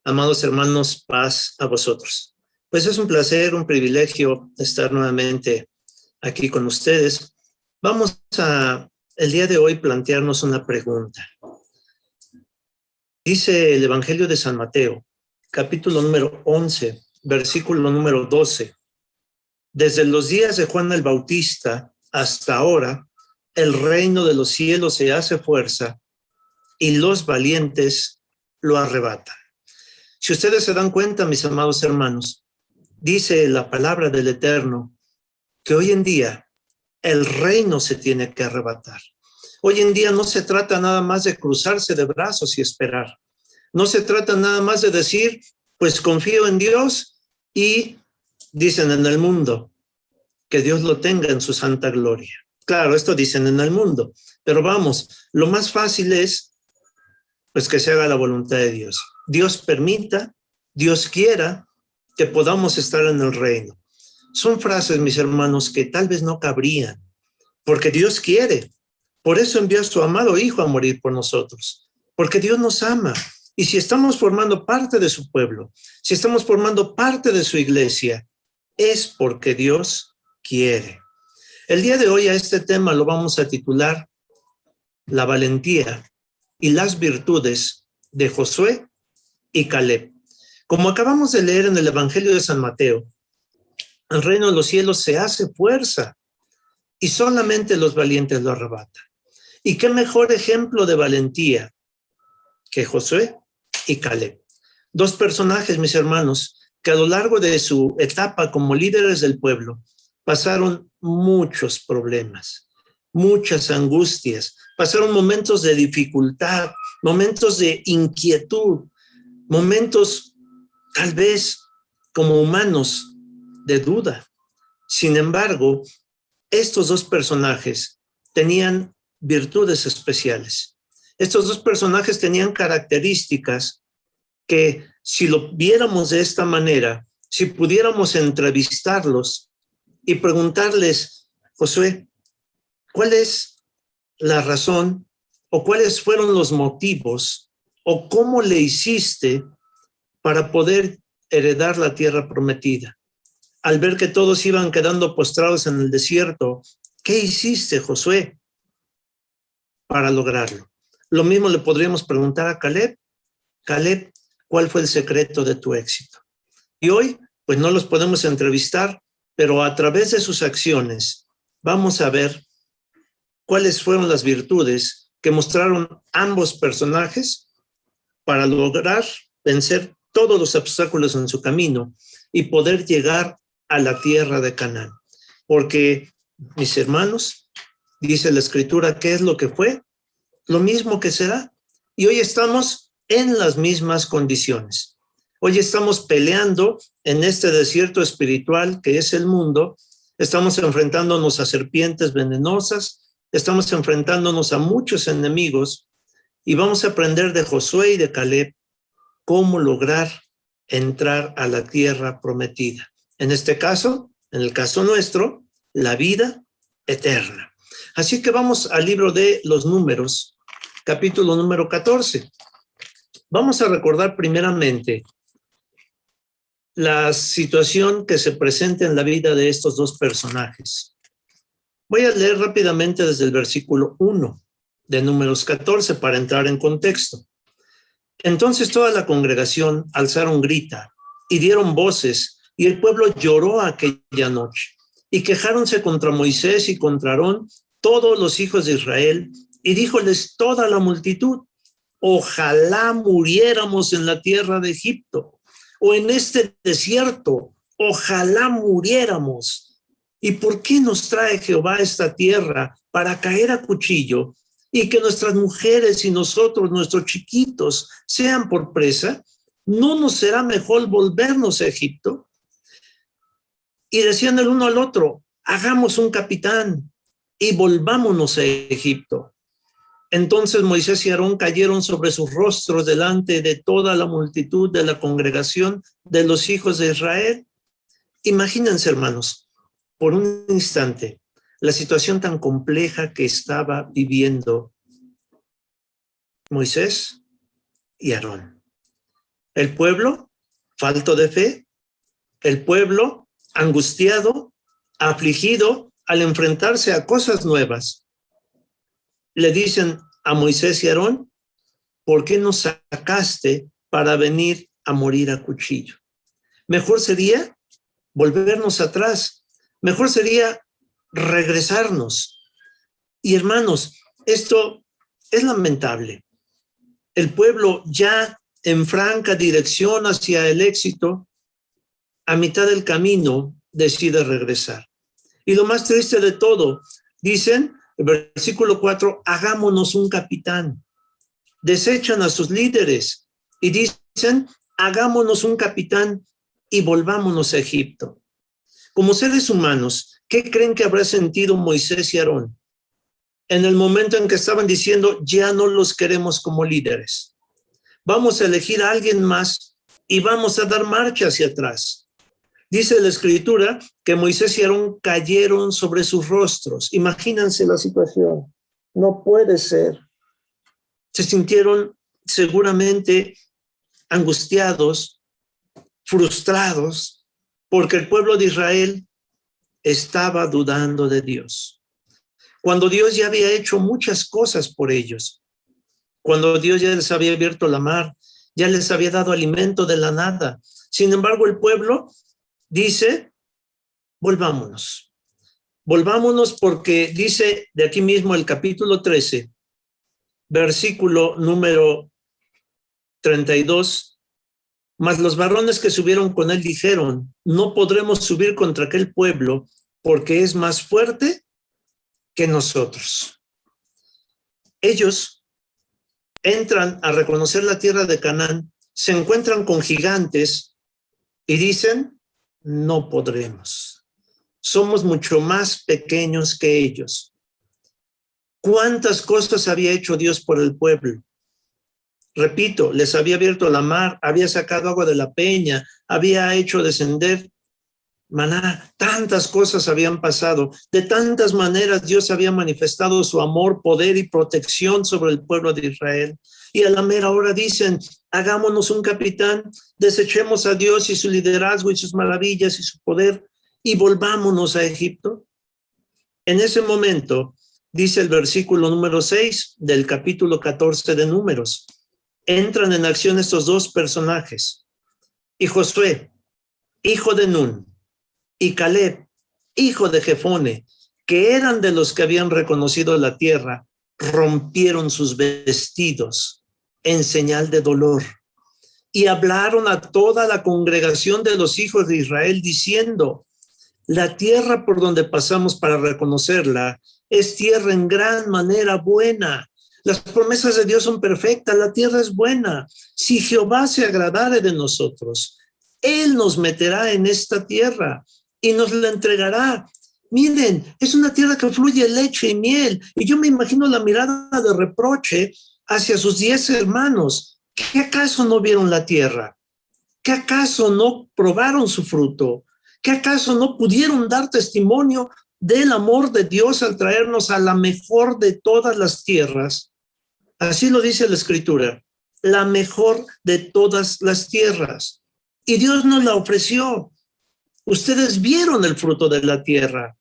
Amados hermanos, paz a vosotros. Pues es un placer, un privilegio estar nuevamente aquí con ustedes. Vamos a, el día de hoy, plantearnos una pregunta. Dice el Evangelio de San Mateo, capítulo número 11, versículo número 12. Desde los días de Juan el Bautista hasta ahora, el reino de los cielos se hace fuerza y los valientes lo arrebatan. Si ustedes se dan cuenta, mis amados hermanos, dice la palabra del Eterno que hoy en día el reino se tiene que arrebatar. Hoy en día no se trata nada más de cruzarse de brazos y esperar. No se trata nada más de decir, pues confío en Dios y dicen en el mundo que Dios lo tenga en su santa gloria. Claro, esto dicen en el mundo, pero vamos, lo más fácil es pues que se haga la voluntad de Dios. Dios permita, Dios quiera que podamos estar en el reino. Son frases, mis hermanos, que tal vez no cabrían, porque Dios quiere. Por eso envió a su amado Hijo a morir por nosotros, porque Dios nos ama. Y si estamos formando parte de su pueblo, si estamos formando parte de su iglesia, es porque Dios quiere. El día de hoy a este tema lo vamos a titular La valentía y las virtudes de Josué y Caleb. Como acabamos de leer en el Evangelio de San Mateo, el reino de los cielos se hace fuerza y solamente los valientes lo arrebatan. ¿Y qué mejor ejemplo de valentía que Josué y Caleb? Dos personajes, mis hermanos, que a lo largo de su etapa como líderes del pueblo pasaron muchos problemas, muchas angustias, pasaron momentos de dificultad, momentos de inquietud, momentos tal vez como humanos de duda. Sin embargo, estos dos personajes tenían virtudes especiales. Estos dos personajes tenían características que si lo viéramos de esta manera, si pudiéramos entrevistarlos y preguntarles, Josué, ¿cuál es la razón o cuáles fueron los motivos o cómo le hiciste para poder heredar la tierra prometida? Al ver que todos iban quedando postrados en el desierto, ¿qué hiciste, Josué, para lograrlo? Lo mismo le podríamos preguntar a Caleb. Caleb, ¿cuál fue el secreto de tu éxito? Y hoy, pues no los podemos entrevistar, pero a través de sus acciones vamos a ver cuáles fueron las virtudes que mostraron ambos personajes para lograr vencer todos los obstáculos en su camino y poder llegar a la tierra de Canaán. Porque, mis hermanos, dice la Escritura, ¿qué es lo que fue? Lo mismo que será. Y hoy estamos en las mismas condiciones. Hoy estamos peleando en este desierto espiritual que es el mundo. Estamos enfrentándonos a serpientes venenosas, estamos enfrentándonos a muchos enemigos y vamos a aprender de Josué y de Caleb cómo lograr entrar a la tierra prometida. En este caso, en el caso nuestro, la vida eterna. Así que vamos al libro de los Números, capítulo número 14. Vamos a recordar primeramente la situación que se presenta en la vida de estos dos personajes. Voy a leer rápidamente desde el versículo 1 de Números 14 para entrar en contexto. Entonces toda la congregación alzaron grita y dieron voces, y el pueblo lloró aquella noche. Y quejáronse contra Moisés y contra Aarón todos los hijos de Israel, y díjoles toda la multitud, ojalá muriéramos en la tierra de Egipto, o en este desierto, ojalá muriéramos. ¿Y por qué nos trae Jehová esta tierra para caer a cuchillo y que nuestras mujeres y nosotros, nuestros chiquitos, sean por presa? ¿No nos será mejor volvernos a Egipto? Y decían el uno al otro, hagamos un capitán y volvámonos a Egipto. Entonces Moisés y Aarón cayeron sobre sus rostros delante de toda la multitud de la congregación de los hijos de Israel. Imagínense, hermanos, por un instante, la situación tan compleja que estaba viviendo Moisés y Aarón. El pueblo falto de fe, el pueblo angustiado, afligido al enfrentarse a cosas nuevas. Le dicen a Moisés y Aarón, ¿por qué nos sacaste para venir a morir a cuchillo? Mejor sería volvernos atrás, mejor sería regresarnos. Y hermanos, esto es lamentable. El pueblo ya en franca dirección hacia el éxito, a mitad del camino decide regresar. Y lo más triste de todo, dicen, el versículo 4, hagámonos un capitán. Desechan a sus líderes y dicen, hagámonos un capitán y volvámonos a Egipto. Como seres humanos, ¿qué creen que habrá sentido Moisés y Aarón en el momento en que estaban diciendo, ya no los queremos como líderes? Vamos a elegir a alguien más y vamos a dar marcha hacia atrás. Dice la Escritura que Moisés y Aarón cayeron sobre sus rostros. Imagínense la situación. No puede ser. Se sintieron seguramente angustiados, frustrados, porque el pueblo de Israel estaba dudando de Dios. Cuando Dios ya había hecho muchas cosas por ellos, cuando Dios ya les había abierto la mar, ya les había dado alimento de la nada. Sin embargo, el pueblo dice, volvámonos. Volvámonos porque dice de aquí mismo el capítulo 13, versículo número 32, mas los varones que subieron con él dijeron, no podremos subir contra aquel pueblo porque es más fuerte que nosotros. Ellos entran a reconocer la tierra de Canaán, se encuentran con gigantes y dicen, no podremos. Somos mucho más pequeños que ellos. ¿Cuántas cosas había hecho Dios por el pueblo? Repito, les había abierto la mar, había sacado agua de la peña, había hecho descender maná, tantas cosas habían pasado, de tantas maneras Dios había manifestado su amor, poder y protección sobre el pueblo de Israel. Y a la mera hora dicen, hagámonos un capitán, desechemos a Dios y su liderazgo y sus maravillas y su poder y volvámonos a Egipto. En ese momento, dice el versículo número 6 del capítulo 14 de Números, entran en acción estos dos personajes. Y Josué, hijo de Nun, y Caleb, hijo de Jefone, que eran de los que habían reconocido la tierra, rompieron sus vestidos en señal de dolor y hablaron a toda la congregación de los hijos de Israel diciendo, la tierra por donde pasamos para reconocerla es tierra en gran manera buena. Las promesas de Dios son perfectas, la tierra es buena. Si Jehová se agradare de nosotros, Él nos meterá en esta tierra y nos la entregará. Miren, es una tierra que fluye leche y miel. Y yo me imagino la mirada de reproche hacia sus 10 hermanos. ¿Qué acaso no vieron la tierra? ¿Qué acaso no probaron su fruto? ¿Qué acaso no pudieron dar testimonio del amor de Dios al traernos a la mejor de todas las tierras? Así lo dice la Escritura, la mejor de todas las tierras. Y Dios nos la ofreció. Ustedes vieron el fruto de la tierra.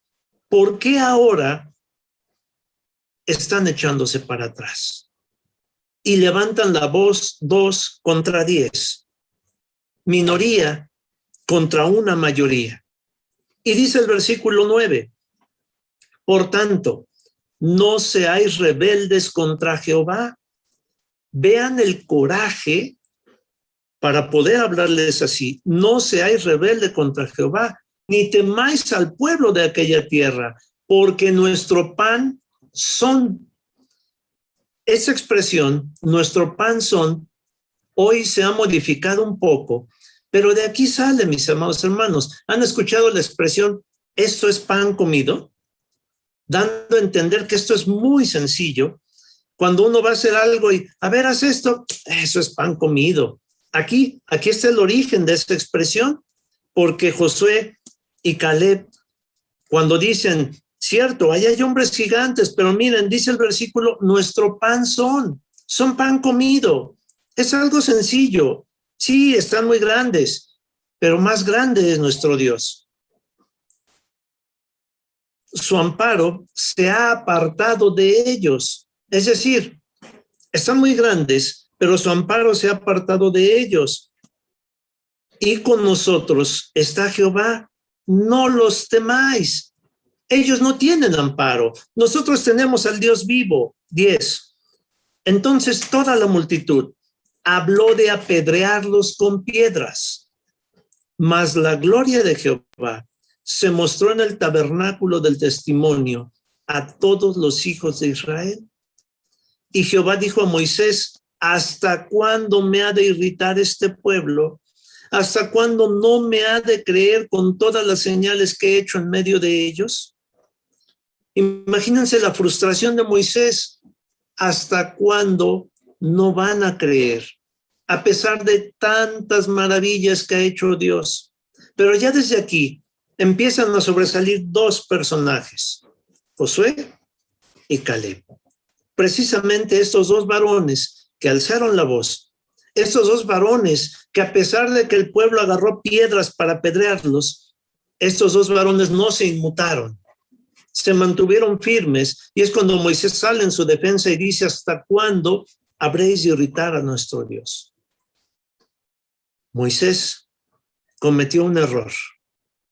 ¿Por qué ahora están echándose para atrás? Y levantan la voz 2 contra 10. Minoría contra una mayoría. Y dice el versículo 9, por tanto, no seáis rebeldes contra Jehová. Vean el coraje para poder hablarles así. No seáis rebelde contra Jehová, ni temáis al pueblo de aquella tierra, porque nuestro pan son. Esa expresión, nuestro pan son, hoy se ha modificado un poco, pero de aquí sale, mis amados hermanos. ¿Han escuchado la expresión, esto es pan comido? Dando a entender que esto es muy sencillo. Cuando uno va a hacer algo y, a ver, haz esto, eso es pan comido. Aquí está el origen de esta expresión, porque Josué y Caleb, cuando dicen, cierto, ahí hay hombres gigantes, pero miren, dice el versículo, nuestro pan son pan comido. Es algo sencillo. Sí, están muy grandes, pero más grande es nuestro Dios. Su amparo se ha apartado de ellos. Es decir, están muy grandes, pero su amparo se ha apartado de ellos. Y con nosotros está Jehová. No los temáis. Ellos no tienen amparo. Nosotros tenemos al Dios vivo. 10. Entonces toda la multitud habló de apedrearlos con piedras. Mas la gloria de Jehová se mostró en el tabernáculo del testimonio a todos los hijos de Israel. Y Jehová dijo a Moisés: ¿hasta cuándo me ha de irritar este pueblo? ¿Hasta cuándo no me ha de creer con todas las señales que he hecho en medio de ellos? Imagínense la frustración de Moisés. ¿Hasta cuándo no van a creer? A pesar de tantas maravillas que ha hecho Dios. Pero ya desde aquí empiezan a sobresalir dos personajes, Josué y Caleb. Precisamente estos dos varones que alzaron la voz, estos dos varones que a pesar de que el pueblo agarró piedras para apedrearlos, estos dos varones no se inmutaron, se mantuvieron firmes, y es cuando Moisés sale en su defensa y dice: ¿hasta cuándo habréis de irritar a nuestro Dios? Moisés cometió un error,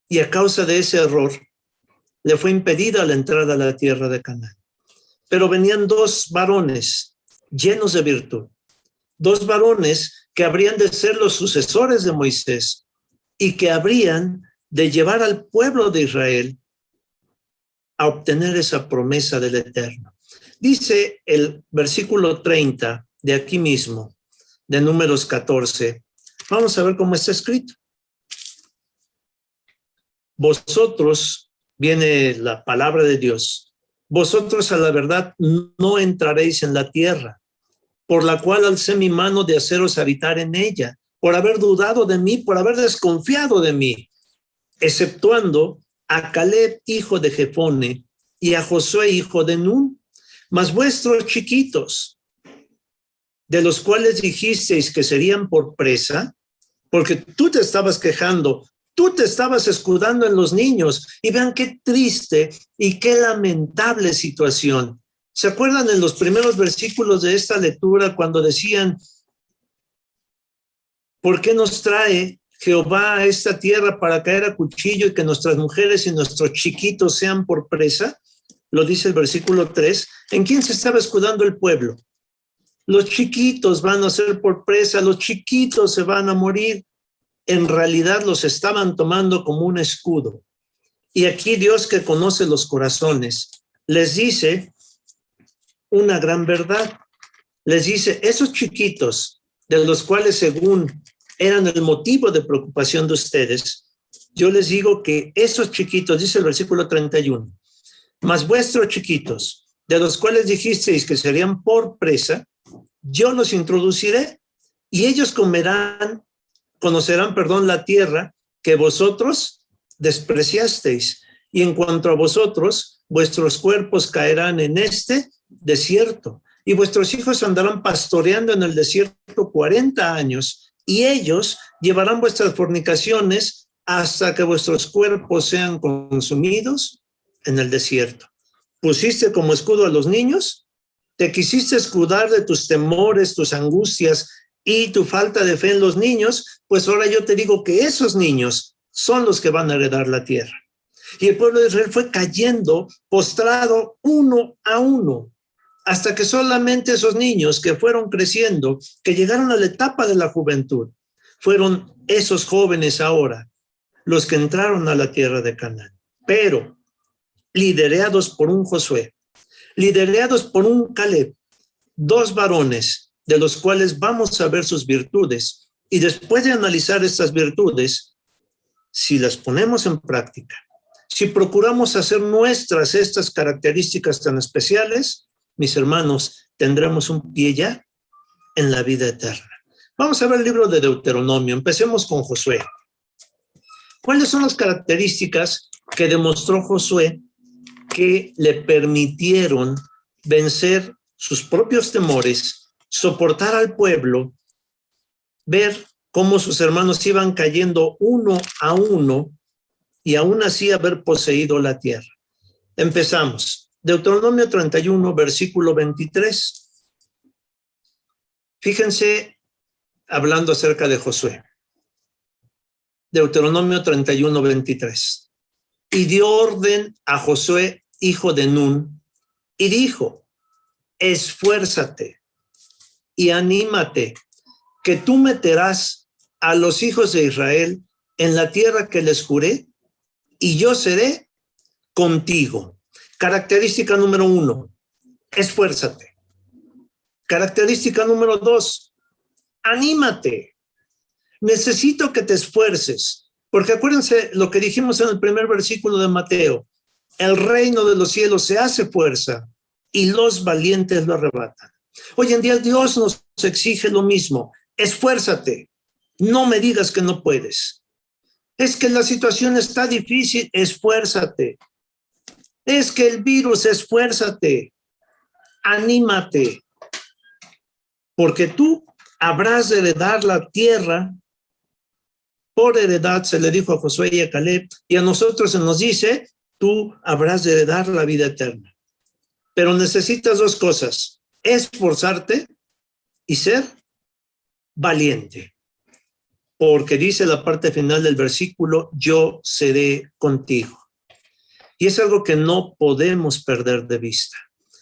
y a causa de ese error le fue impedida la entrada a la tierra de Canaán. Pero venían dos varones llenos de virtud, dos varones que habrían de ser los sucesores de Moisés y que habrían de llevar al pueblo de Israel a obtener esa promesa del Eterno. Dice el versículo 30 de aquí mismo, de Números 14. Vamos a ver cómo está escrito. Vosotros, viene la palabra de Dios, vosotros a la verdad no entraréis en la tierra, por la cual alcé mi mano de haceros habitar en ella, por haber dudado de mí, por haber desconfiado de mí, exceptuando a Caleb, hijo de Jefone, y a Josué, hijo de Nun, mas vuestros chiquitos, de los cuales dijisteis que serían por presa, porque tú te estabas quejando, tú te estabas escudando en los niños, y vean qué triste y qué lamentable situación. ¿Se acuerdan en los primeros versículos de esta lectura cuando decían: ¿por qué nos trae Jehová a esta tierra para caer a cuchillo y que nuestras mujeres y nuestros chiquitos sean por presa? Lo dice el versículo 3. ¿En quién se estaba escudando el pueblo? Los chiquitos van a ser por presa, los chiquitos se van a morir. En realidad los estaban tomando como un escudo. Y aquí Dios, que conoce los corazones, les dice una gran verdad. Les dice: esos chiquitos, de los cuales según eran el motivo de preocupación de ustedes, yo les digo que esos chiquitos, dice el versículo 31, mas vuestros chiquitos, de los cuales dijisteis que serían por presa, yo los introduciré y ellos conocerán, la tierra que vosotros despreciasteis. Y en cuanto a vosotros, vuestros cuerpos caerán en este desierto y vuestros hijos andarán pastoreando en el desierto 40 años y ellos llevarán vuestras fornicaciones hasta que vuestros cuerpos sean consumidos en el desierto. ¿Pusiste como escudo a los niños? ¿Te quisiste escudar de tus temores, tus angustias y tu falta de fe en los niños? Pues ahora yo te digo que esos niños son los que van a heredar la tierra. Y el pueblo de Israel fue cayendo, postrado uno a uno, hasta que solamente esos niños que fueron creciendo, que llegaron a la etapa de la juventud, fueron esos jóvenes ahora los que entraron a la tierra de Canaán. Pero liderados por un Josué, liderados por un Caleb, dos varones de los cuales vamos a ver sus virtudes, y después de analizar estas virtudes, si las ponemos en práctica, si procuramos hacer nuestras estas características tan especiales, mis hermanos, tendremos un pie ya en la vida eterna. Vamos a ver el libro de Deuteronomio. Empecemos con Josué. ¿Cuáles son las características que demostró Josué que le permitieron vencer sus propios temores, soportar al pueblo, ver cómo sus hermanos iban cayendo uno a uno y aún así haber poseído la tierra. Empezamos. Deuteronomio 31, versículo 23. Fíjense, hablando acerca de Josué. Deuteronomio 31, 23. Y dio orden a Josué, hijo de Nun, y dijo: esfuérzate y anímate, que tú meterás a los hijos de Israel en la tierra que les juré, y yo seré contigo. Característica número 1, esfuérzate. Característica número 2, anímate. Necesito que te esfuerces, porque acuérdense lo que dijimos en el primer versículo de Mateo: el reino de los cielos se hace fuerza y los valientes lo arrebatan. Hoy en día Dios nos exige lo mismo: esfuérzate, no me digas que no puedes. Es que la situación está difícil, esfuérzate. Es que el virus, esfuérzate, anímate, porque tú habrás de heredar la tierra. Por heredad se le dijo a Josué y a Caleb, y a nosotros se nos dice: tú habrás de heredar la vida eterna. Pero necesitas 2 cosas: esforzarte y ser valiente. Porque dice la parte final del versículo: yo seré contigo. Y es algo que no podemos perder de vista.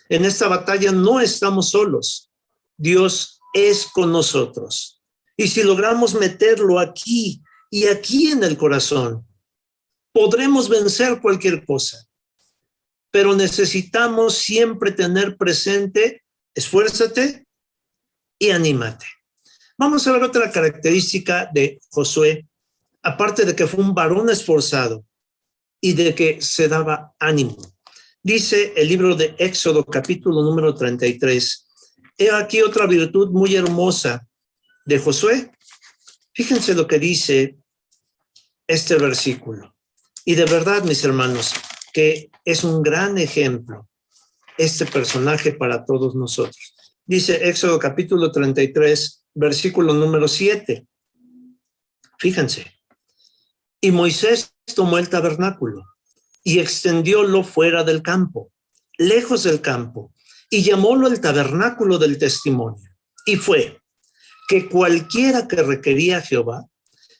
En esta batalla no estamos solos. Dios es con nosotros. Y si logramos meterlo aquí y aquí en el corazón, podremos vencer cualquier cosa. Pero necesitamos siempre tener presente: esfuérzate y anímate. Vamos a ver otra característica de Josué, aparte de que fue un varón esforzado y de que se daba ánimo. Dice el libro de Éxodo, capítulo número 33. He aquí otra virtud muy hermosa de Josué. Fíjense lo que dice este versículo. Y de verdad, mis hermanos, que es un gran ejemplo este personaje para todos nosotros. Dice Éxodo capítulo 33, versículo número 7. Fíjense. Y Moisés tomó el tabernáculo y extendiólo fuera del campo, lejos del campo, y llamólo el tabernáculo del testimonio. Y fue que cualquiera que requería a Jehová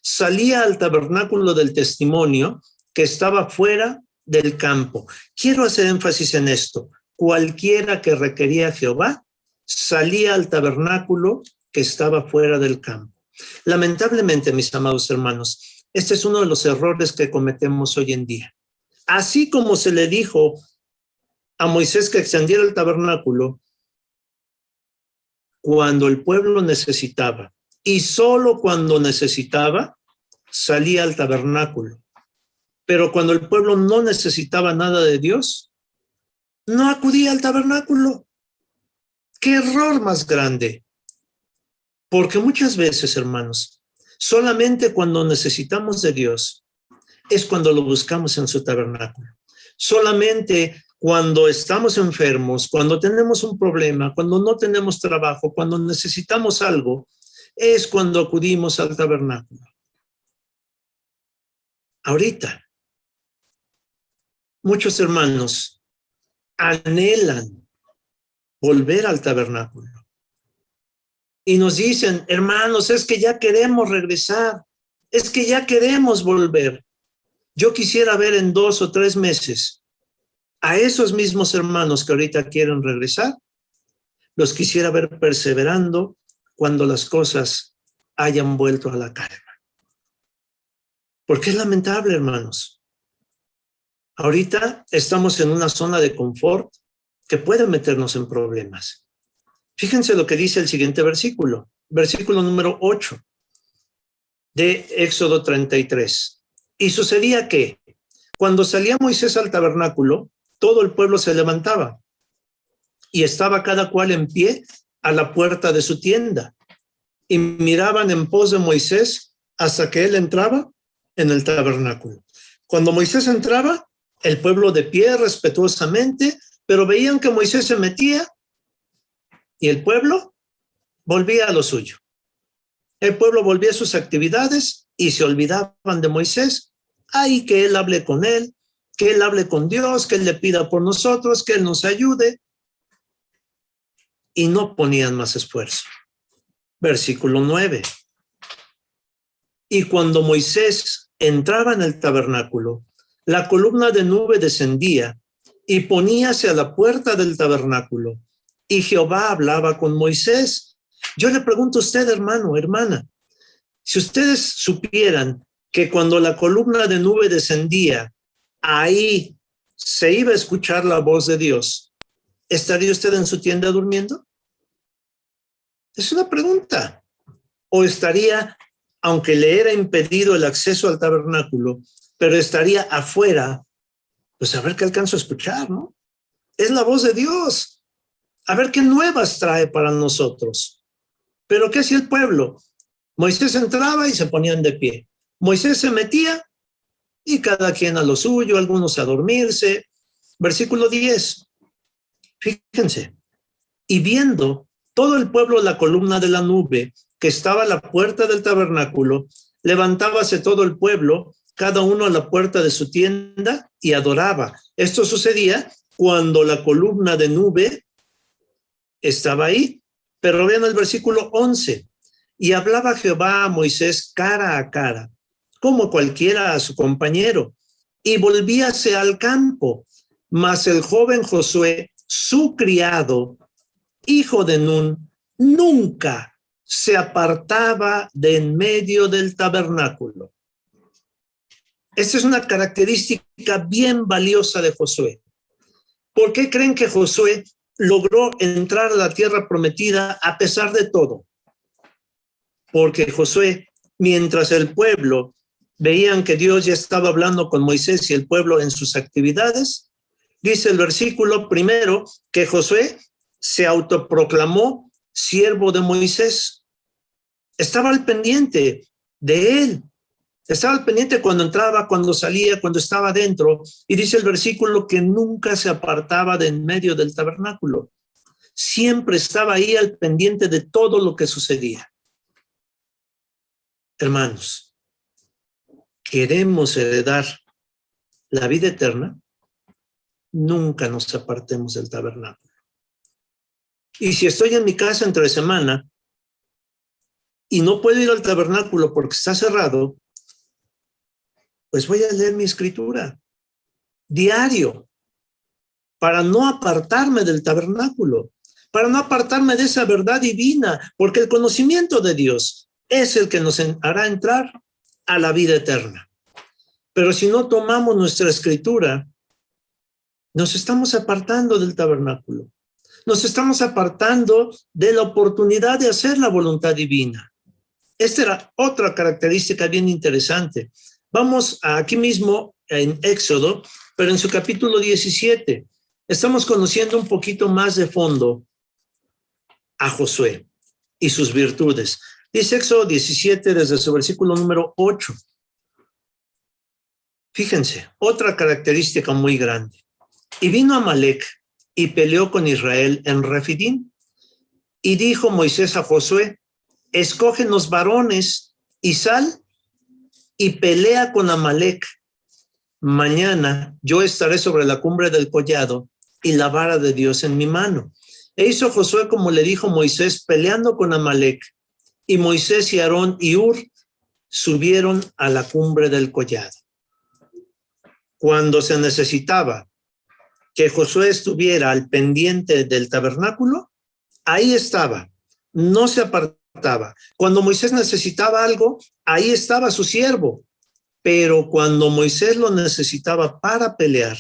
salía al tabernáculo del testimonio que estaba fuera del campo. Quiero hacer énfasis en esto: cualquiera que requería a Jehová salía al tabernáculo que estaba fuera del campo. Lamentablemente, mis amados hermanos, este es uno de los errores que cometemos hoy en día. Así como se le dijo a Moisés que extendiera el tabernáculo cuando el pueblo necesitaba, y solo cuando necesitaba, salía al tabernáculo. Pero cuando el pueblo no necesitaba nada de Dios, no acudía al tabernáculo. ¡Qué error más grande! Porque muchas veces, hermanos, solamente cuando necesitamos de Dios es cuando lo buscamos en su tabernáculo. Solamente cuando estamos enfermos, cuando tenemos un problema, cuando no tenemos trabajo, cuando necesitamos algo, es cuando acudimos al tabernáculo. Ahorita, muchos hermanos anhelan volver al tabernáculo. Y nos dicen: hermanos, es que ya queremos regresar, es que ya queremos volver. Yo quisiera ver en 2 o 3 meses a esos mismos hermanos que ahorita quieren regresar, los quisiera ver perseverando cuando las cosas hayan vuelto a la calma. Porque es lamentable, hermanos. Ahorita estamos en una zona de confort que puede meternos en problemas. Fíjense lo que dice el siguiente versículo, versículo número 8 de Éxodo 33. Y sucedía que cuando salía Moisés al tabernáculo, todo el pueblo se levantaba y estaba cada cual en pie a la puerta de su tienda y miraban en pos de Moisés hasta que él entraba en el tabernáculo. Cuando Moisés entraba, el pueblo de pie respetuosamente, pero veían que Moisés se metía y el pueblo volvía a lo suyo. El pueblo volvía a sus actividades y se olvidaban de Moisés. Ay, que él hable con él, que él hable con Dios, que él le pida por nosotros, que él nos ayude. Y no ponían más esfuerzo. Versículo 9. Y cuando Moisés entraba en el tabernáculo, la columna de nube descendía y poníase a la puerta del tabernáculo. Y Jehová hablaba con Moisés. Yo le pregunto a usted, hermano, hermana, si ustedes supieran que cuando la columna de nube descendía, ahí se iba a escuchar la voz de Dios, ¿estaría usted en su tienda durmiendo? Es una pregunta. ¿O estaría, aunque le era impedido el acceso al tabernáculo, pero estaría afuera, pues a ver qué alcanzo a escuchar, ¿no? Es la voz de Dios. A ver qué nuevas trae para nosotros. Pero ¿qué hacía el pueblo? Moisés entraba y se ponían de pie. Moisés se metía y cada quien a lo suyo, algunos a dormirse. Versículo 10. Fíjense. Y viendo todo el pueblo la columna de la nube que estaba a la puerta del tabernáculo, levantábase todo el pueblo, cada uno a la puerta de su tienda y adoraba. Esto sucedía cuando la columna de nube estaba ahí. Pero vean el versículo 11. Y hablaba Jehová a Moisés cara a cara, como cualquiera a su compañero, y volvíase al campo. Mas el joven Josué, su criado, hijo de Nun, nunca se apartaba de en medio del tabernáculo. Esta es una característica bien valiosa de Josué. ¿Por qué creen que Josué logró entrar a la tierra prometida a pesar de todo? Porque Josué, mientras el pueblo veían que Dios ya estaba hablando con Moisés y el pueblo en sus actividades, dice el versículo primero que Josué se autoproclamó siervo de Moisés. Estaba al pendiente de él. Estaba al pendiente cuando entraba, cuando salía, cuando estaba dentro. Y dice el versículo que nunca se apartaba de en medio del tabernáculo. Siempre estaba ahí al pendiente de todo lo que sucedía. Hermanos, ¿queremos heredar la vida eterna? Nunca nos apartemos del tabernáculo. Y si estoy en mi casa entre semana y no puedo ir al tabernáculo porque está cerrado, pues voy a leer mi escritura diario para no apartarme del tabernáculo, para no apartarme de esa verdad divina, porque el conocimiento de Dios es el que nos hará entrar a la vida eterna. Pero si no tomamos nuestra escritura, nos estamos apartando del tabernáculo. Nos estamos apartando de la oportunidad de hacer la voluntad divina. Esta era otra característica bien interesante. Vamos aquí mismo en Éxodo, pero en su capítulo 17. Estamos conociendo un poquito más de fondo a Josué y sus virtudes. Dice Éxodo 17 desde su versículo número 8. Fíjense, otra característica muy grande. Y vino Amalec y peleó con Israel en Refidim. Y dijo Moisés a Josué, escógenos varones y sal y pelea con Amalec. Mañana yo estaré sobre la cumbre del collado y la vara de Dios en mi mano. E hizo Josué como le dijo Moisés, peleando con Amalec. Y Moisés y Aarón y Hur subieron a la cumbre del collado. Cuando se necesitaba que Josué estuviera al pendiente del tabernáculo, ahí estaba, no se apartaba. Cuando Moisés necesitaba algo, ahí estaba su siervo. Pero cuando Moisés lo necesitaba para pelear,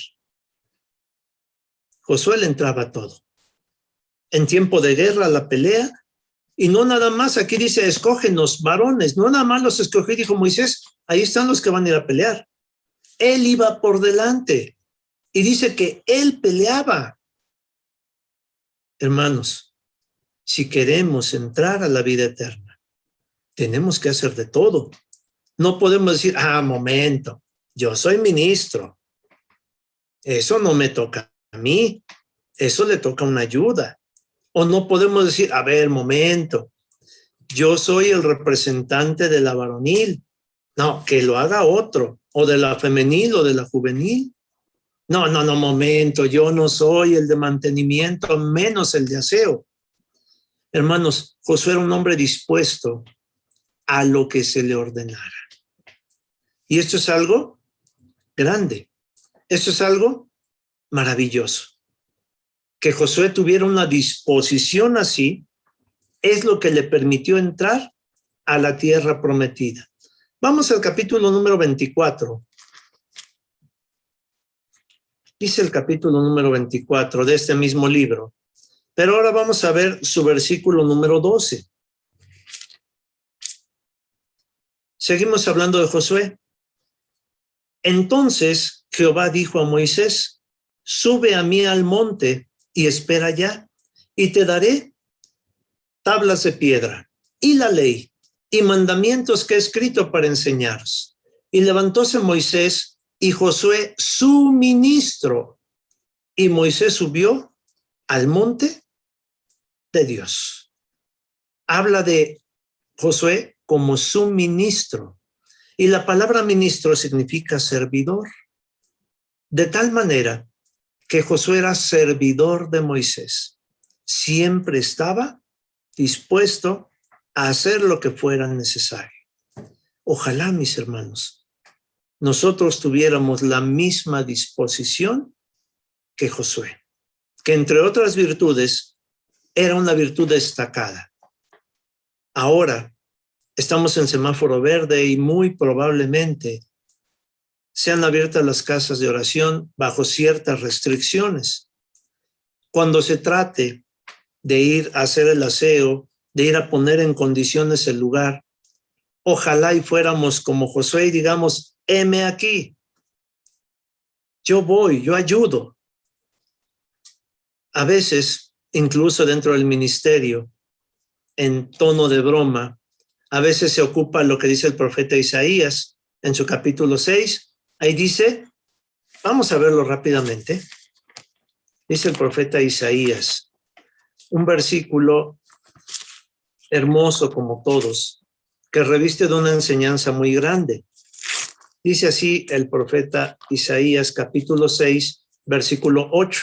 Josué le entraba a todo. En tiempo de guerra, la pelea, y no nada más, aquí dice, escógenos varones, no nada más los escogió, dijo Moisés, ahí están los que van a ir a pelear. Él iba por delante y dice que él peleaba. Hermanos, si queremos entrar a la vida eterna, tenemos que hacer de todo. No podemos decir, momento, yo soy ministro. Eso no me toca a mí, eso le toca una ayuda. O no podemos decir, a ver, momento, yo soy el representante de la varonil. No, que lo haga otro, o de la femenil o de la juvenil. No, momento, yo no soy el de mantenimiento, menos el de aseo. Hermanos, Josué era un hombre dispuesto a lo que se le ordenara. Y esto es algo grande. Esto es algo maravilloso. Que Josué tuviera una disposición así es lo que le permitió entrar a la tierra prometida. Vamos al capítulo número 24. Dice el capítulo número 24 de este mismo libro. Pero ahora vamos a ver su versículo número 12. Seguimos hablando de Josué. Entonces Jehová dijo a Moisés, sube a mí al monte y espera allá, y te daré tablas de piedra y la ley y mandamientos que he escrito para enseñaros. Y levantóse Moisés y Josué su ministro, y Moisés subió al monte de Dios. Habla de Josué como su ministro, y la palabra ministro significa servidor, de tal manera que Josué era servidor de Moisés. Siempre estaba dispuesto a hacer lo que fuera necesario. Ojalá, mis hermanos, nosotros tuviéramos la misma disposición que Josué, que entre otras virtudes era una virtud destacada. Ahora estamos en semáforo verde y muy probablemente sean abiertas las casas de oración bajo ciertas restricciones. Cuando se trate de ir a hacer el aseo, de ir a poner en condiciones el lugar, ojalá y fuéramos como Josué y digamos, heme aquí, yo voy, yo ayudo. A veces, incluso dentro del ministerio, en tono de broma, a veces se ocupa lo que dice el profeta Isaías en su capítulo 6. Ahí dice, vamos a verlo rápidamente. Dice el profeta Isaías, un versículo hermoso como todos, que reviste de una enseñanza muy grande. Dice así el profeta Isaías, capítulo 6, versículo 8.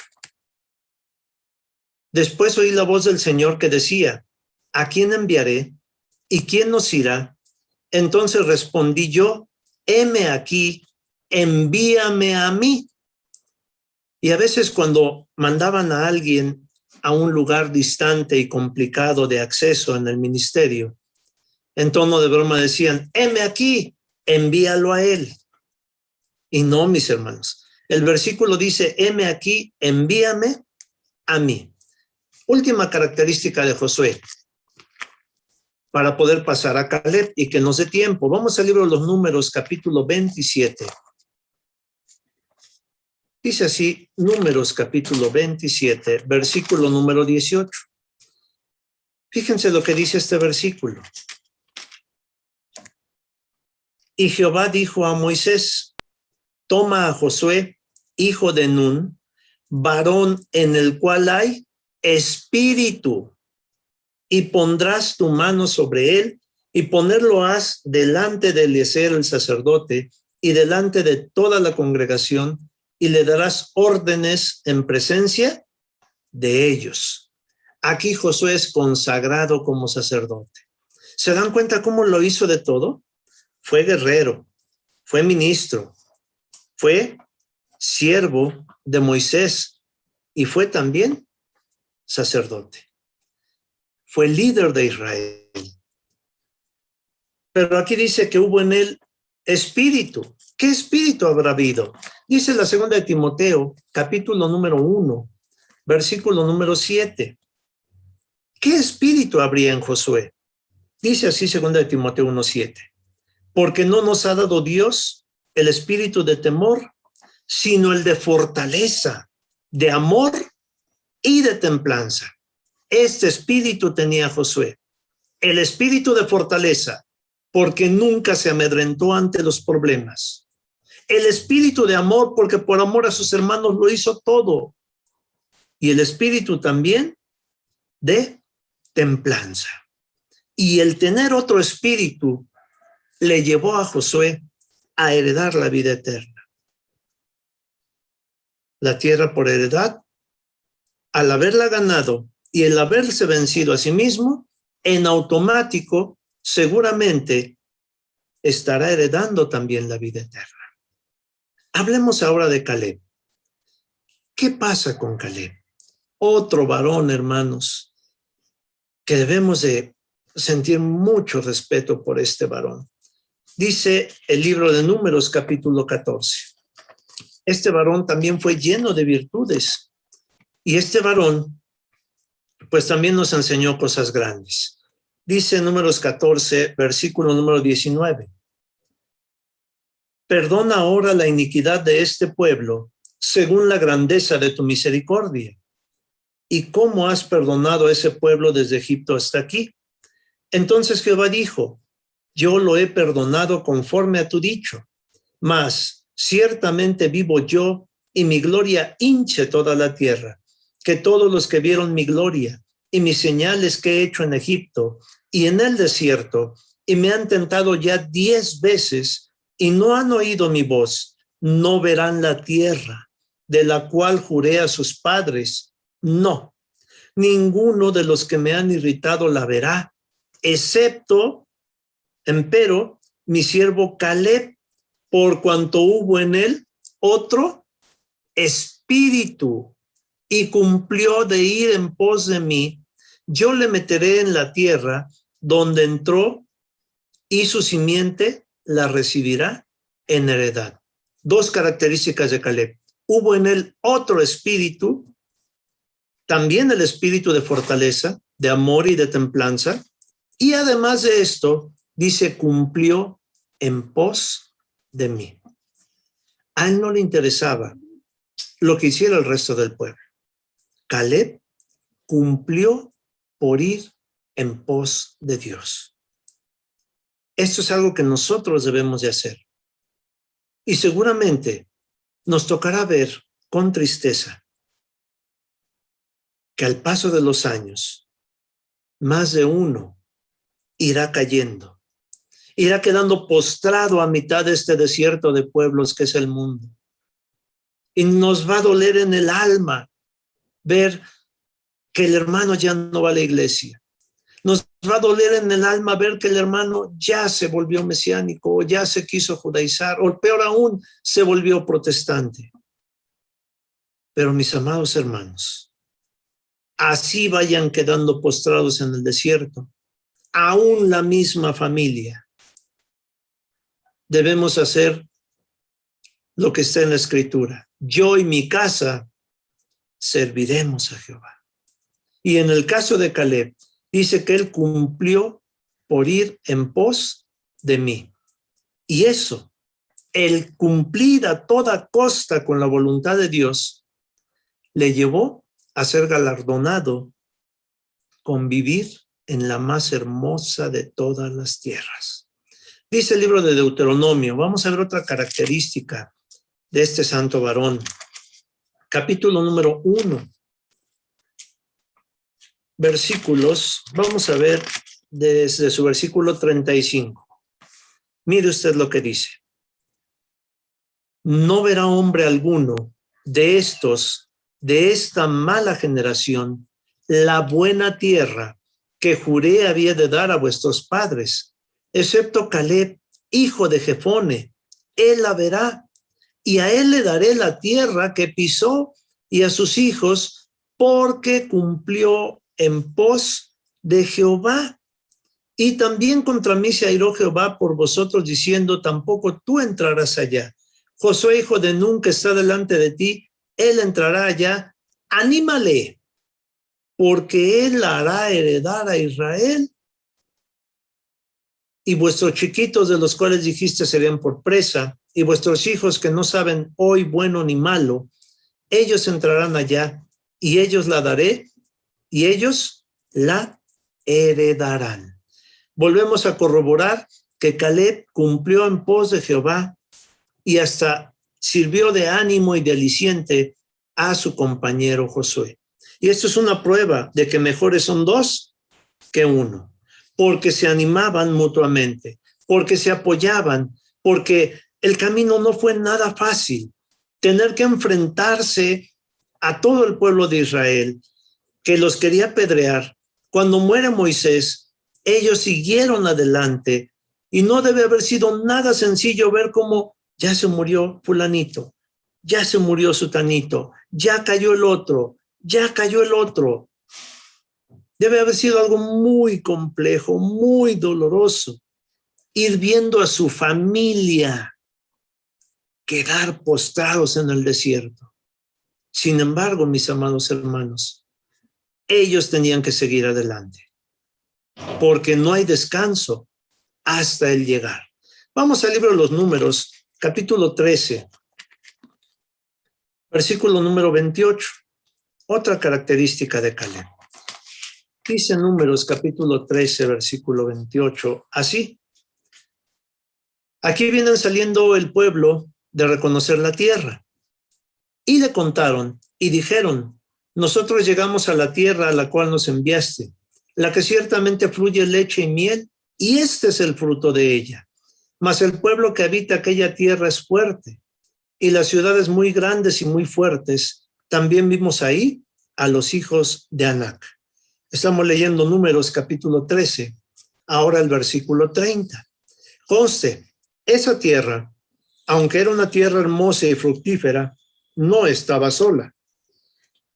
Después oí la voz del Señor que decía, ¿a quién enviaré? ¿Y quién nos irá? Entonces respondí yo, heme aquí, envíame a mí. Y a veces cuando mandaban a alguien a un lugar distante y complicado de acceso en el ministerio, en tono de broma decían, heme aquí, envíalo a él. Y no, mis hermanos, el versículo dice, heme aquí, envíame a mí. Última característica de Josué, para poder pasar a Caleb y que nos dé tiempo. Vamos al libro de los Números, capítulo 27. Dice así, Números, capítulo 27, versículo número 18. Fíjense lo que dice este versículo. Y Jehová dijo a Moisés, toma a Josué, hijo de Nun, varón en el cual hay espíritu, y pondrás tu mano sobre él, y ponerlo has delante de Eliezer el sacerdote, y delante de toda la congregación, y le darás órdenes en presencia de ellos. Aquí Josué es consagrado como sacerdote. ¿Se dan cuenta cómo lo hizo de todo? Fue guerrero, fue ministro, fue siervo de Moisés y fue también sacerdote. Fue líder de Israel. Pero aquí dice que hubo en él espíritu. ¿Qué espíritu habrá habido? Dice la segunda de Timoteo, capítulo número 1, versículo número 7. ¿Qué espíritu habría en Josué? Dice así segunda de Timoteo 1:7. Porque no nos ha dado Dios el espíritu de temor, sino el de fortaleza, de amor y de templanza. Este espíritu tenía Josué, el espíritu de fortaleza, porque nunca se amedrentó ante los problemas. El espíritu de amor, porque por amor a sus hermanos lo hizo todo. Y el espíritu también de templanza. Y el tener otro espíritu le llevó a Josué a heredar la vida eterna. La tierra por heredad, al haberla ganado y el haberse vencido a sí mismo, en automático, seguramente estará heredando también la vida eterna. Hablemos ahora de Caleb. ¿Qué pasa con Caleb? Otro varón, hermanos, que debemos de sentir mucho respeto por este varón. Dice el libro de Números, capítulo 14. Este varón también fue lleno de virtudes. Y este varón, pues también nos enseñó cosas grandes. Dice Números 14, versículo número 19. Perdona ahora la iniquidad de este pueblo, según la grandeza de tu misericordia. ¿Y cómo has perdonado a ese pueblo desde Egipto hasta aquí? Entonces Jehová dijo, yo lo he perdonado conforme a tu dicho, mas ciertamente vivo yo y mi gloria hinche toda la tierra, que todos los que vieron mi gloria y mis señales que he hecho en Egipto y en el desierto, y me han tentado ya 10 veces y no han oído mi voz, no verán la tierra de la cual juré a sus padres. No, ninguno de los que me han irritado la verá, excepto, empero, mi siervo Caleb, por cuanto hubo en él otro espíritu y cumplió de ir en pos de mí, yo le meteré en la tierra donde entró y su simiente la recibirá en heredad. Dos características de Caleb. Hubo en él otro espíritu, también el espíritu de fortaleza, de amor y de templanza, y además de esto, dice, cumplió en pos de mí. A él no le interesaba lo que hiciera el resto del pueblo. Caleb cumplió por ir en pos de Dios. Esto es algo que nosotros debemos de hacer. Y seguramente nos tocará ver con tristeza que al paso de los años, más de uno irá cayendo, irá quedando postrado a mitad de este desierto de pueblos que es el mundo. Y nos va a doler en el alma ver que el hermano ya no va a la iglesia. Nos va a doler en el alma ver que el hermano ya se volvió mesiánico o ya se quiso judaizar o peor aún, se volvió protestante. Pero mis amados hermanos, así vayan quedando postrados en el desierto, aún la misma familia, debemos hacer lo que está en la Escritura. Yo y mi casa serviremos a Jehová. Y en el caso de Caleb, dice que él cumplió por ir en pos de mí. Y eso, el cumplir a toda costa con la voluntad de Dios, le llevó a ser galardonado con vivir en la más hermosa de todas las tierras. Dice el libro de Deuteronomio, vamos a ver otra característica de este santo varón. Capítulo número 1. Versículos, vamos a ver desde su versículo 35. Mire usted lo que dice. No verá hombre alguno de estos, de esta mala generación, la buena tierra que juré había de dar a vuestros padres, excepto Caleb, hijo de Jefone. Él la verá, y a él le daré la tierra que pisó y a sus hijos, porque cumplió en pos de Jehová. Y también contra mí se airó Jehová por vosotros, diciendo, tampoco tú entrarás allá. Josué, hijo de Nun, que está delante de ti, él entrará allá. Anímale, porque él hará heredar a Israel. Y vuestros chiquitos, de los cuales dijiste serían por presa, y vuestros hijos que no saben hoy bueno ni malo, ellos entrarán allá, y ellos la daré, y ellos la heredarán. Volvemos a corroborar que Caleb cumplió en pos de Jehová y hasta sirvió de ánimo y de aliciente a su compañero Josué. Y esto es una prueba de que mejores son dos que uno. porque se animaban mutuamente, porque se apoyaban, porque el camino no fue nada fácil. Tener que enfrentarse a todo el pueblo de Israel, que los quería apedrear. Cuando muere Moisés, ellos siguieron adelante y no debe haber sido nada sencillo ver cómo ya se murió fulanito, ya se murió sutanito, ya cayó el otro, ya cayó el otro. Debe haber sido algo muy complejo, muy doloroso, ir viendo a su familia quedar postrados en el desierto. Sin embargo, mis amados hermanos, ellos tenían que seguir adelante, porque no hay descanso hasta el llegar. Vamos al libro de los Números, capítulo 13, versículo número 28, otra característica de Caleb. Dice Números, capítulo 13, versículo 28, así. Aquí vienen saliendo el pueblo de reconocer la tierra. Y le contaron y dijeron, nosotros llegamos a la tierra a la cual nos enviaste, la que ciertamente fluye leche y miel, y este es el fruto de ella. Mas el pueblo que habita aquella tierra es fuerte, y las ciudades muy grandes y muy fuertes. También vimos ahí a los hijos de Anac. Estamos leyendo Números capítulo 13, ahora el versículo 30. Conste, esa tierra, aunque era una tierra hermosa y fructífera, no estaba sola.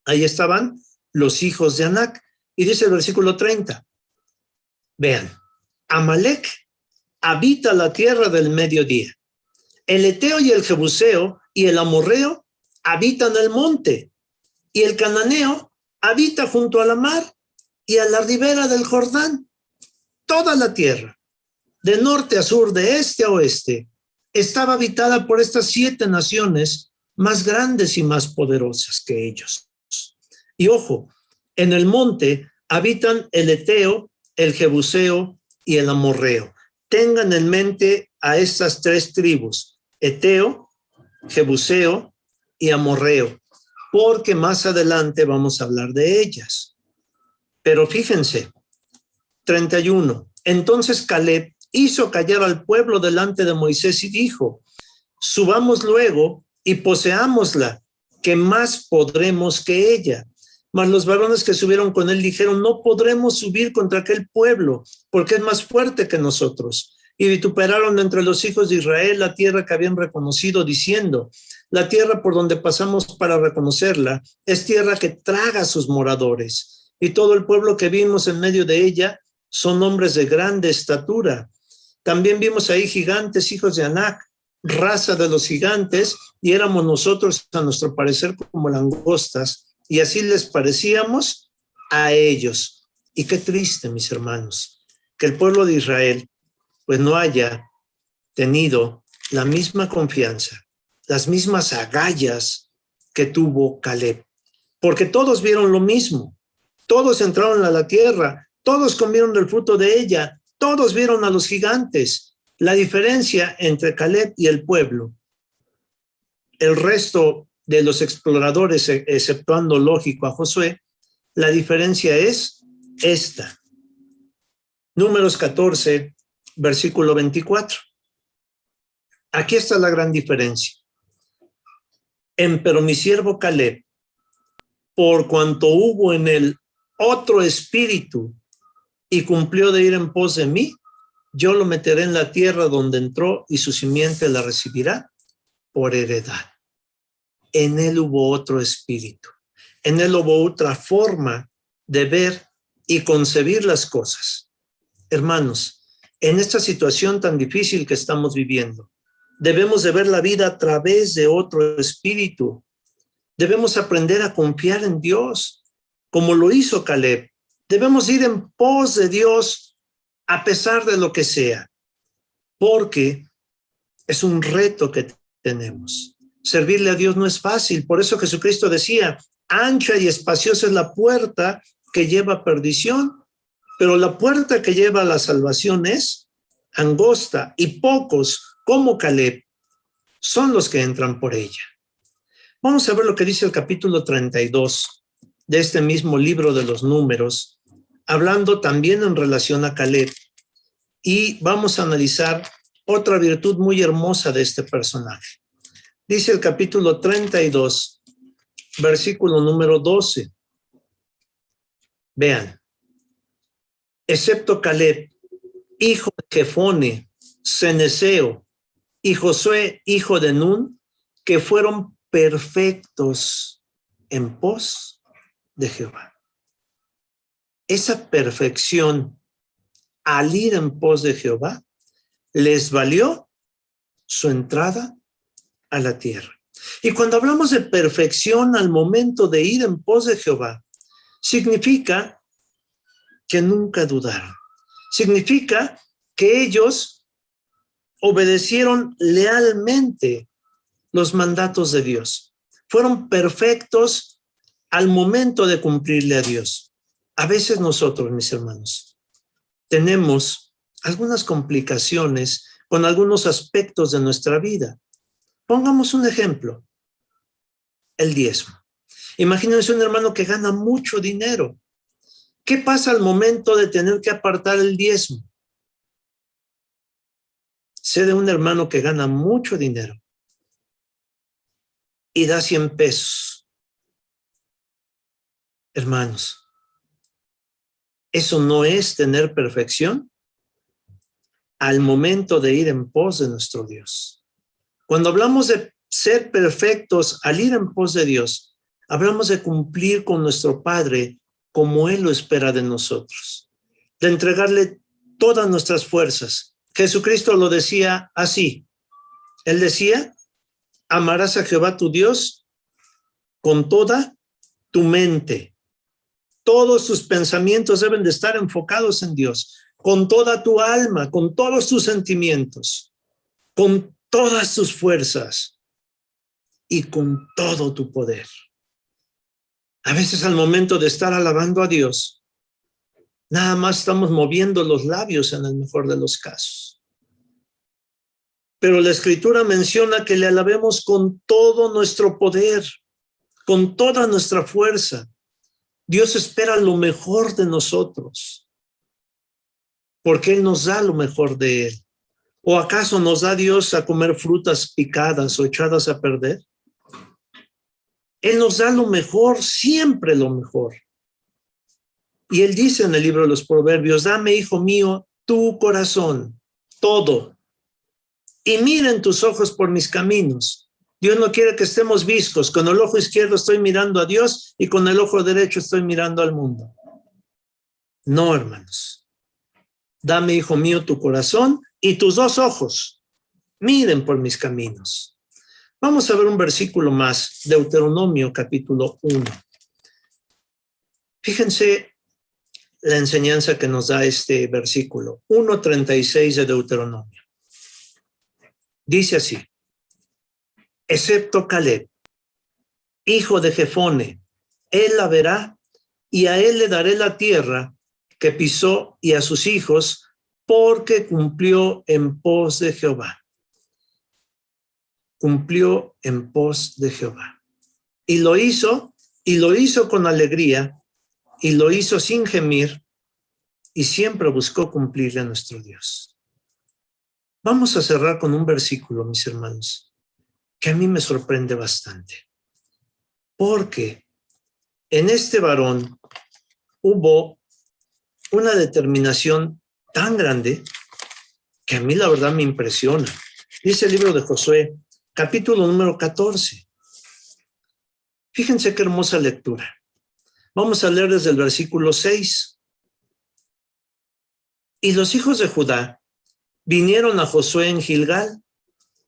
Ahí estaban los hijos de Anac. Y dice el versículo 30. Vean, Amalec habita la tierra del mediodía. El eteo y el jebuseo y el amorreo habitan el monte. Y el cananeo habita junto a la mar y a la ribera del Jordán. Toda la tierra, de norte a sur, de este a oeste, estaba habitada por estas 7 naciones más grandes y más poderosas que ellos. Y ojo, en el monte habitan el eteo, el jebuseo y el amorreo. Tengan en mente a estas 3 tribus, eteo, jebuseo y amorreo, porque más adelante vamos a hablar de ellas. Pero fíjense, 31. Entonces Caleb hizo callar al pueblo delante de Moisés y dijo, subamos luego y poseámosla, que más podremos que ella. Mas los varones que subieron con él dijeron, no podremos subir contra aquel pueblo, porque es más fuerte que nosotros. Y vituperaron entre los hijos de Israel la tierra que habían reconocido, diciendo, la tierra por donde pasamos para reconocerla es tierra que traga a sus moradores. Y todo el pueblo que vimos en medio de ella son hombres de grande estatura. También vimos ahí gigantes, hijos de Anac, raza de los gigantes, y éramos nosotros, a nuestro parecer, como langostas, y así les parecíamos a ellos. Y qué triste, mis hermanos, que el pueblo de Israel pues no haya tenido la misma confianza, las mismas agallas que tuvo Caleb, porque todos vieron lo mismo, todos entraron a la tierra, todos comieron del fruto de ella, todos vieron a los gigantes. La diferencia entre Caleb y el pueblo, el resto de los exploradores, exceptuando lógico a Josué, la diferencia es esta. Números 14, versículo 24. Aquí está la gran diferencia. Empero mi siervo Caleb, por cuanto hubo en él otro espíritu y cumplió de ir en pos de mí, yo lo meteré en la tierra donde entró y su simiente la recibirá por heredad. En él hubo otro espíritu. En él hubo otra forma de ver y concebir las cosas. Hermanos, en esta situación tan difícil que estamos viviendo, debemos de ver la vida a través de otro espíritu. Debemos aprender a confiar en Dios, como lo hizo Caleb. Debemos ir en pos de Dios a pesar de lo que sea, porque es un reto que tenemos. Servirle a Dios no es fácil. Por eso Jesucristo decía, ancha y espaciosa es la puerta que lleva a perdición, pero la puerta que lleva a la salvación es angosta, y pocos, como Caleb, son los que entran por ella. Vamos a ver lo que dice el capítulo 32 de este mismo libro de los Números, hablando también en relación a Caleb. Y vamos a analizar otra virtud muy hermosa de este personaje. Dice el capítulo 32, versículo número 12. Vean, excepto Caleb, hijo de Jefone, Ceneseo, y Josué, hijo de Nun, que fueron perfectos en pos de Jehová. Esa perfección al ir en pos de Jehová les valió su entrada a la tierra. Y cuando hablamos de perfección al momento de ir en pos de Jehová, significa que nunca dudaron. Significa que ellos obedecieron lealmente los mandatos de Dios. Fueron perfectos al momento de cumplirle a Dios. A veces nosotros, mis hermanos, tenemos algunas complicaciones con algunos aspectos de nuestra vida. Pongamos un ejemplo, el diezmo. Imagínense un hermano que gana mucho dinero. ¿Qué pasa al momento de tener que apartar el diezmo? Sé de un hermano que gana mucho dinero y da 100 pesos. Hermanos, ¿eso no es tener perfección? Al momento de ir en pos de nuestro Dios. Cuando hablamos de ser perfectos al ir en pos de Dios, hablamos de cumplir con nuestro Padre como Él lo espera de nosotros, de entregarle todas nuestras fuerzas. Jesucristo lo decía así. Él decía, amarás a Jehová tu Dios con toda tu mente. Todos tus pensamientos deben de estar enfocados en Dios, con toda tu alma, con todos tus sentimientos, con todas tus fuerzas y con todo tu poder. A veces al momento de estar alabando a Dios, nada más estamos moviendo los labios en el mejor de los casos. Pero la Escritura menciona que le alabemos con todo nuestro poder, con toda nuestra fuerza. Dios espera lo mejor de nosotros, porque Él nos da lo mejor de Él. ¿O acaso nos da Dios a comer frutas picadas o echadas a perder? Él nos da lo mejor, siempre lo mejor. Y Él dice en el libro de los Proverbios, dame, hijo mío, tu corazón, todo. Y miren tus ojos por mis caminos. Dios no quiere que estemos viscos. Con el ojo izquierdo estoy mirando a Dios y con el ojo derecho estoy mirando al mundo. No, hermanos. Dame, hijo mío, tu corazón y tus dos ojos. Miren por mis caminos. Vamos a ver un versículo más, Deuteronomio capítulo 1. Fíjense la enseñanza que nos da este versículo, 1:36 de Deuteronomio. Dice así, excepto Caleb, hijo de Jefone, él la verá y a él le daré la tierra que pisó y a sus hijos, porque cumplió en pos de Jehová. Cumplió en pos de Jehová. Y lo hizo con alegría, y lo hizo sin gemir, y siempre buscó cumplirle a nuestro Dios. Vamos a cerrar con un versículo, mis hermanos, que a mí me sorprende bastante. Porque en este varón hubo una determinación tan grande que a mí la verdad me impresiona. Dice el libro de Josué, capítulo número 14. Fíjense qué hermosa lectura. Vamos a leer desde el versículo 6. Y los hijos de Judá vinieron a Josué en Gilgal,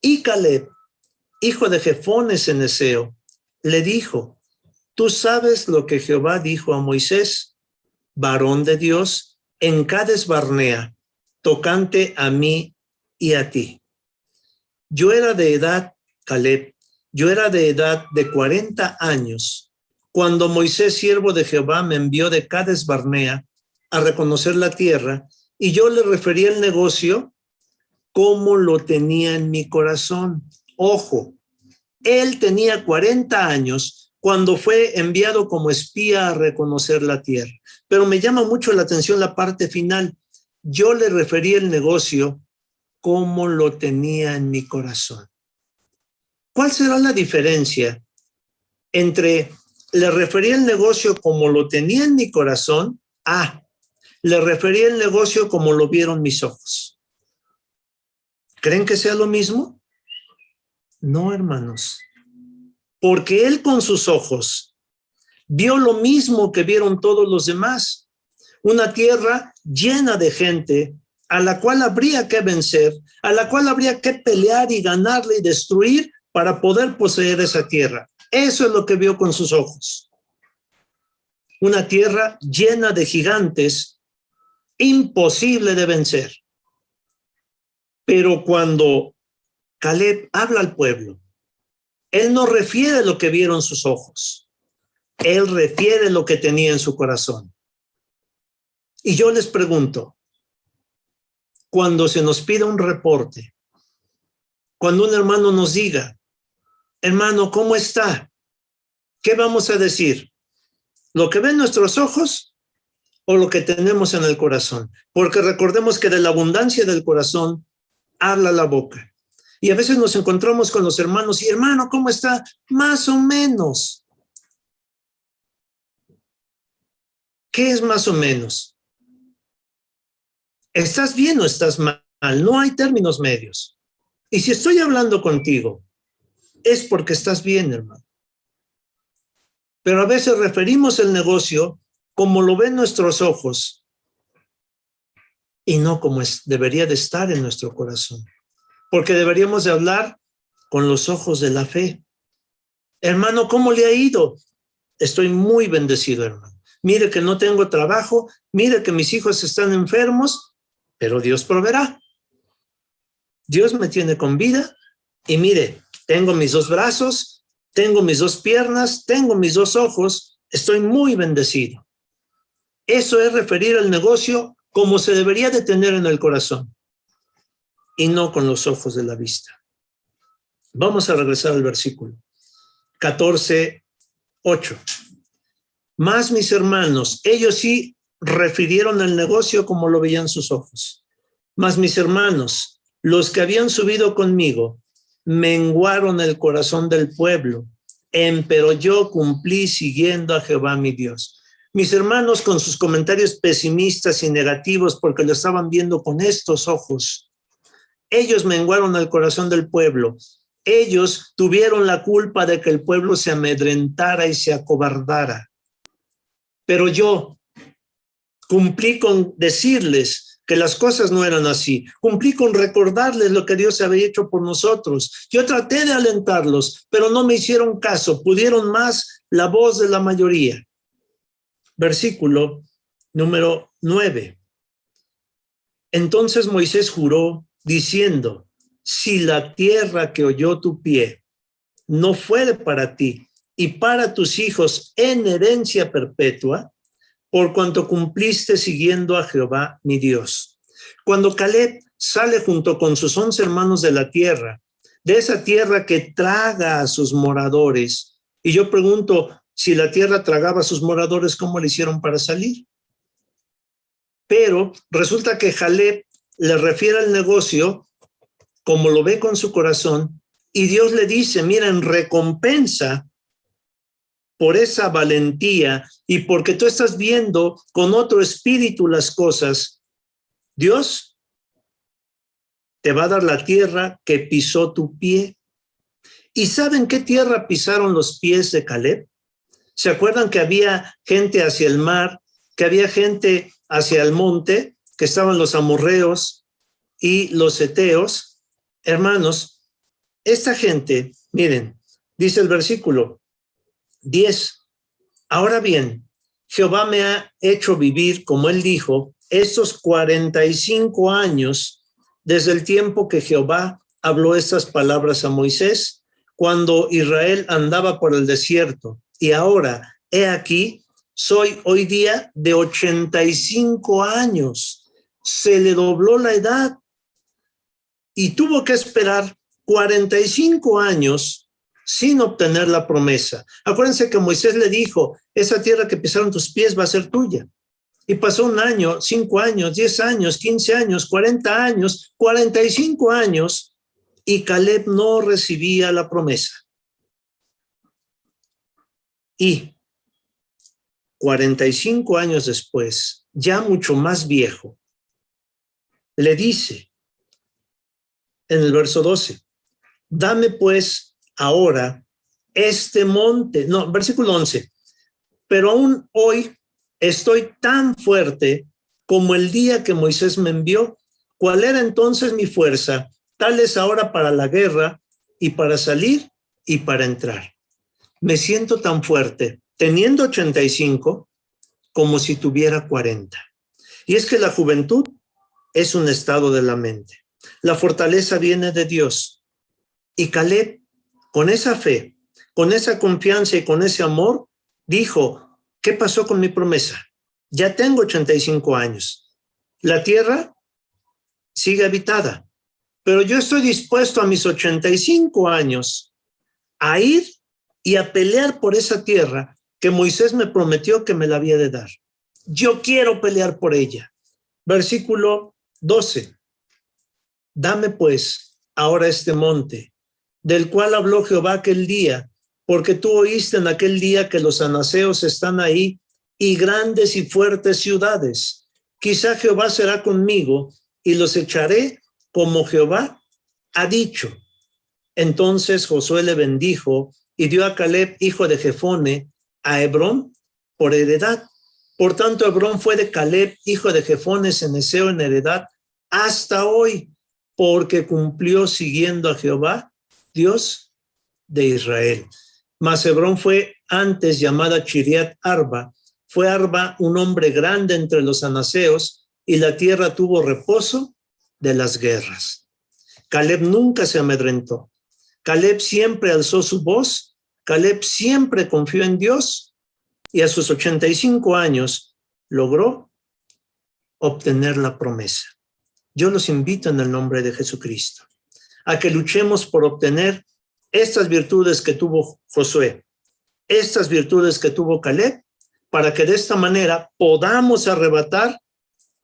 y Caleb, hijo de Jefone Ceneseo, le dijo, tú sabes lo que Jehová dijo a Moisés, varón de Dios, en Cades Barnea, tocante a mí y a ti. Yo era de edad, Caleb, yo era de edad de 40 años, cuando Moisés, siervo de Jehová, me envió de Cades Barnea a reconocer la tierra, y yo le referí el negocio como lo tenía en mi corazón. Ojo, él tenía 40 años cuando fue enviado como espía a reconocer la tierra. Pero me llama mucho la atención la parte final. Yo le referí el negocio como lo tenía en mi corazón. ¿Cuál será la diferencia entre le referí el negocio como lo tenía en mi corazón a le referí el negocio como lo vieron mis ojos? ¿Creen que sea lo mismo? No, hermanos. Porque él con sus ojos vio lo mismo que vieron todos los demás. Una tierra llena de gente a la cual habría que vencer, a la cual habría que pelear y ganarle y destruir para poder poseer esa tierra. Eso es lo que vio con sus ojos. Una tierra llena de gigantes, imposible de vencer. Pero cuando Caleb habla al pueblo, él no refiere lo que vieron sus ojos. Él refiere lo que tenía en su corazón. Y yo les pregunto, cuando se nos pida un reporte, cuando un hermano nos diga, hermano, ¿cómo está? ¿Qué vamos a decir? ¿Lo que ven nuestros ojos o lo que tenemos en el corazón? Porque recordemos que de la abundancia del corazón habla la boca. Y a veces nos encontramos con los hermanos y, hermano, ¿cómo está? Más o menos. ¿Qué es más o menos? ¿Estás bien o estás mal? No hay términos medios. Y si estoy hablando contigo, es porque estás bien, hermano. Pero a veces referimos el negocio como lo ven nuestros ojos y no como debería de estar en nuestro corazón. Porque deberíamos de hablar con los ojos de la fe. Hermano, ¿cómo le ha ido? Estoy muy bendecido, hermano. Mire que no tengo trabajo, mire que mis hijos están enfermos, pero Dios proveerá. Dios me tiene con vida y mire, tengo mis 2 brazos, tengo mis 2 piernas, tengo mis 2 ojos, estoy muy bendecido. Eso es referir al negocio como se debería de tener en el corazón y no con los ojos de la vista. Vamos a regresar al versículo 14:8. Más mis hermanos, ellos sí refirieron el negocio como lo veían sus ojos. Mas mis hermanos, los que habían subido conmigo, menguaron el corazón del pueblo, pero yo cumplí siguiendo a Jehová mi Dios. Mis hermanos con sus comentarios pesimistas y negativos porque lo estaban viendo con estos ojos, ellos menguaron el corazón del pueblo. Ellos tuvieron la culpa de que el pueblo se amedrentara y se acobardara. Pero yo cumplí con decirles que las cosas no eran así. Cumplí con recordarles lo que Dios había hecho por nosotros. Yo traté de alentarlos, pero no me hicieron caso. Pudieron más la voz de la mayoría. Versículo número 9. Entonces Moisés juró diciendo, si la tierra que oyó tu pie no fuere para ti y para tus hijos en herencia perpetua, por cuanto cumpliste siguiendo a Jehová mi Dios. Cuando Caleb sale junto con sus 11 hermanos de la tierra, de esa tierra que traga a sus moradores, y yo pregunto, si la tierra tragaba a sus moradores, ¿cómo le hicieron para salir? Pero resulta que Caleb le refiere al negocio como lo ve con su corazón, y Dios le dice, mira, en recompensa por esa valentía y porque tú estás viendo con otro espíritu las cosas, Dios te va a dar la tierra que pisó tu pie. ¿Y saben qué tierra pisaron los pies de Caleb? ¿Se acuerdan que había gente hacia el mar, que había gente hacia el monte, que estaban los amorreos y los heteos? Hermanos, esta gente, miren, dice el versículo 10. Ahora bien, Jehová me ha hecho vivir, como él dijo, estos 45 años desde el tiempo que Jehová habló estas palabras a Moisés, cuando Israel andaba por el desierto. Y ahora, he aquí, soy hoy día de 85 años. Se le dobló la edad y tuvo que esperar 45 años sin obtener la promesa. Acuérdense que Moisés le dijo, esa tierra que pisaron tus pies va a ser tuya. Y pasó 1 año, 5 años, 10 años, 15 años, 40 años, 45 años, y Caleb no recibía la promesa. Y 45 años después, ya mucho más viejo, le dice en el verso 12, dame pues ahora este monte, no, versículo 11, pero aún hoy estoy tan fuerte como el día que Moisés me envió. ¿Cuál era entonces mi fuerza? Tal es ahora para la guerra y para salir y para entrar. Me siento tan fuerte, teniendo 85, como si tuviera 40. Y es que la juventud es un estado de la mente. La fortaleza viene de Dios. Y Caleb, con esa fe, con esa confianza y con ese amor, dijo, ¿qué pasó con mi promesa? Ya tengo 85 años. La tierra sigue habitada, pero yo estoy dispuesto a mis 85 años a ir y a pelear por esa tierra que Moisés me prometió que me la había de dar. Yo quiero pelear por ella. Versículo 12. Dame pues ahora este monte, del cual habló Jehová aquel día, porque tú oíste en aquel día que los anaseos están ahí y grandes y fuertes ciudades. Quizá Jehová será conmigo y los echaré como Jehová ha dicho. Entonces Josué le bendijo y dio a Caleb, hijo de Jefone, a Hebrón por heredad. Por tanto, Hebrón fue de Caleb, hijo de Jefone, cenezeo, en heredad hasta hoy, porque cumplió siguiendo a Jehová, Dios de Israel. Mas Hebrón fue antes llamada Chiriat Arba. Fue Arba un hombre grande entre los anaseos, y la tierra tuvo reposo de las guerras. Caleb nunca se amedrentó. Caleb siempre alzó su voz. Caleb siempre confió en Dios, y a sus 85 años logró obtener la promesa. Yo los invito en el nombre de Jesucristo a que luchemos por obtener estas virtudes que tuvo Josué, estas virtudes que tuvo Caleb, para que de esta manera podamos arrebatar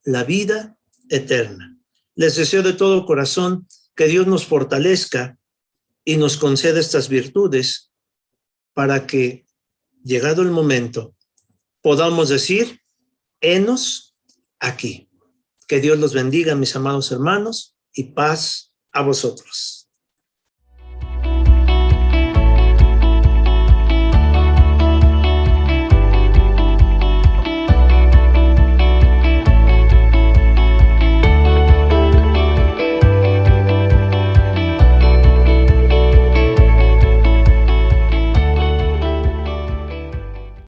la vida eterna. Les deseo de todo corazón que Dios nos fortalezca y nos conceda estas virtudes para que, llegado el momento, podamos decir, henos aquí. Que Dios los bendiga, mis amados hermanos, y paz a vosotros.